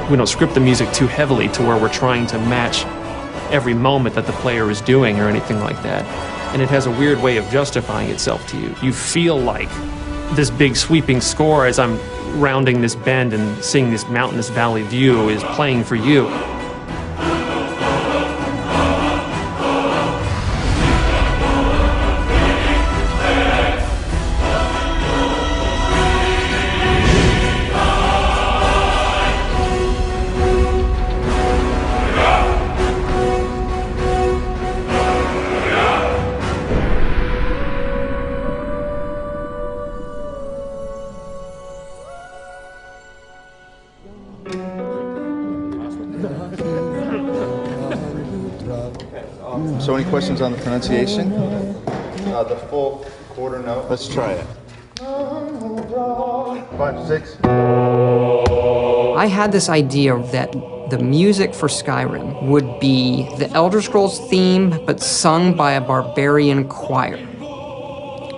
We don't script the music too heavily to where we're trying to match every moment that the player is doing or anything like that. And it has a weird way of justifying itself to you. You feel like this big sweeping score as I'm rounding this bend and seeing this mountainous valley view is playing for you. So any questions on the pronunciation? The full quarter note. Let's try it. 5, 6. I had this idea that the music for Skyrim would be the Elder Scrolls theme, but sung by a barbarian choir.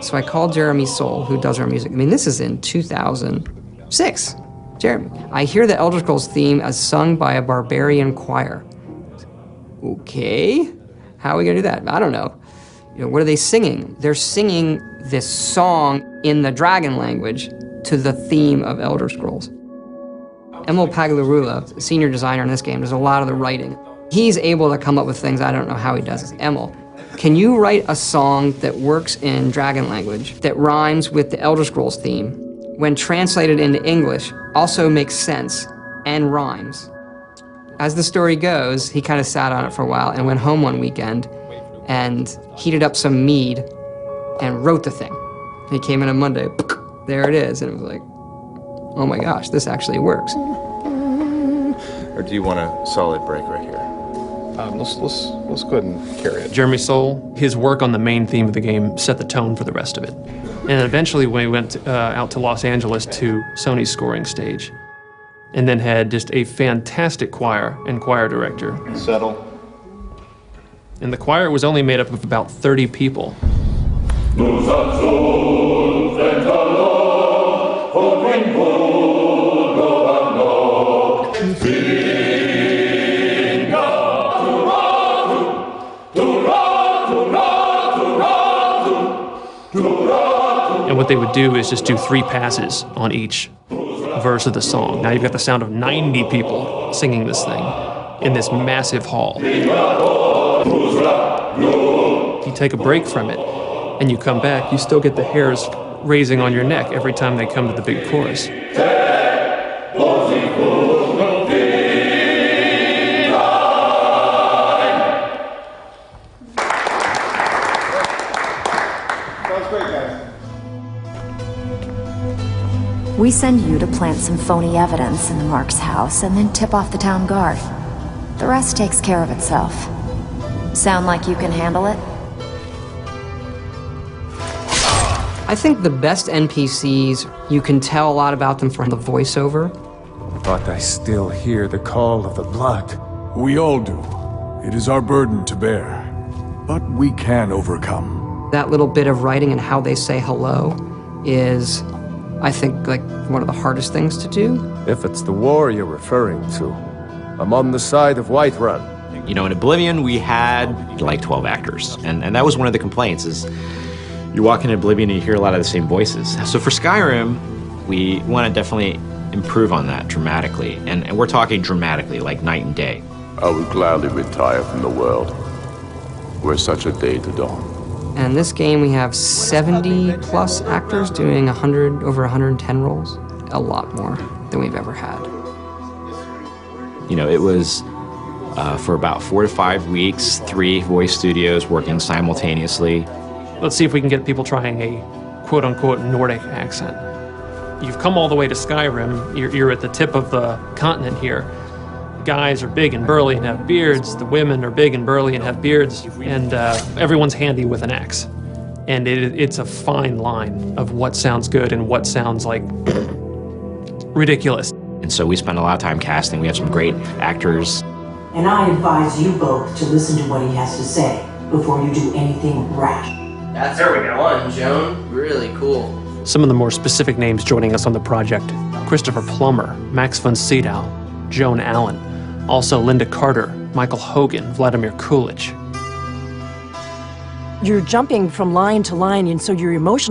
So I called Jeremy Soule, who does our music. I mean, this is in 2006. Jeremy, I hear the Elder Scrolls theme as sung by a barbarian choir. Okay, how are we gonna do that? I don't know. You know, what are they singing? They're singing this song in the dragon language to the theme of Elder Scrolls. Emil Paglarula, senior designer in this game, does a lot of the writing. He's able to come up with things I don't know how he does. Emil, can you write a song that works in dragon language that rhymes with the Elder Scrolls theme, when translated into English, also makes sense and rhymes? As the story goes, he kind of sat on it for a while and went home one weekend and heated up some mead and wrote the thing. He came in on Monday, there it is, and it was like, oh my gosh, this actually works. Or do you want a solid break right here? Let's go ahead and carry it. Jeremy Soule, his work on the main theme of the game set the tone for the rest of it. And eventually we went out to Los Angeles to Sony's scoring stage, and then had just a fantastic choir and choir director. Settle. And the choir was only made up of about 30 people. And what they would do is just do 3 passes on each verse of the song. Now you've got the sound of 90 people singing this thing in this massive hall. You take a break from it and you come back, you still get the hairs raising on your neck every time they come to the big chorus. We send you to plant some phony evidence in the Mark's house and then tip off the town guard. The rest takes care of itself. Sound like you can handle it? I think the best NPCs, you can tell a lot about them from the voiceover. But I still hear the call of the blood. We all do. It is our burden to bear. But we can overcome. That little bit of writing and how they say hello is, I think, like one of the hardest things to do. If it's the war you're referring to, I'm on the side of Whiterun. You know, in Oblivion, we had like 12 actors, and that was one of the complaints, is you walk into Oblivion and you hear a lot of the same voices. So for Skyrim, we want to definitely improve on that dramatically, and we're talking dramatically, like night and day. I would gladly retire from the world were such a day to dawn. And in this game, we have 70 plus actors doing over 110 roles. A lot more than we've ever had. You know, it was for about 4 to 5 weeks, 3 voice studios working simultaneously. Let's see if we can get people trying a quote-unquote Nordic accent. You've come all the way to Skyrim. You're at the tip of the continent here. Guys are big and burly and have beards. The women are big and burly and have beards. And everyone's handy with an axe. And it's a fine line of what sounds good and what sounds like ridiculous. And so we spent a lot of time casting. We have some great actors. And I advise you both to listen to what he has to say before you do anything rash. That's one, Joan. Really cool. Some of the more specific names joining us on the project: Christopher Plummer, Max von Sydow, Joan Allen. Also Linda Carter, Michael Hogan, Vladimir Kulich. You're jumping from line to line, and so your emotion